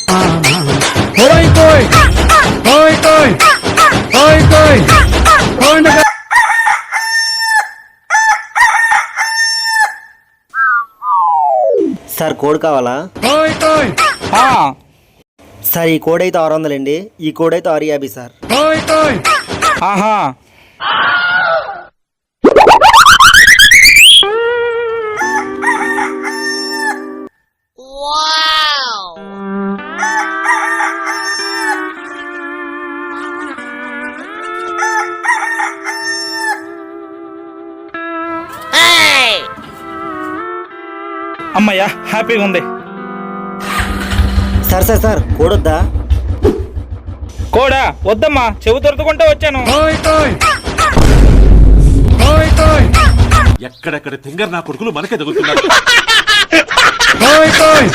కోయ్ కోయ్ కోయ్ కోయ్ కోయ్ కోయ్ కోండ సార్ కోడ్ కావాలా? కోయ్ కోయ్ సార్ ఈ కోడ్ అయితే 600 అండి, ఈ కోడ్ అయితే 650 సార్. కోయ్ కోయ్ ఆహా అమ్మయ్యా హ్యాపీగా ఉంది. సార్ సార్ సార్ కోడ్ వద్దా? కోడా వద్దమ్మా, చెవు తొరుతుకుంటూ వచ్చాను. కోయ్ కోయ్ కోయ్ కోయ్ ఎక్కడెక్కడ తింగర్ నా కొడుకులు మనకే తగులుతున్నారు. కోయ్ కోయ్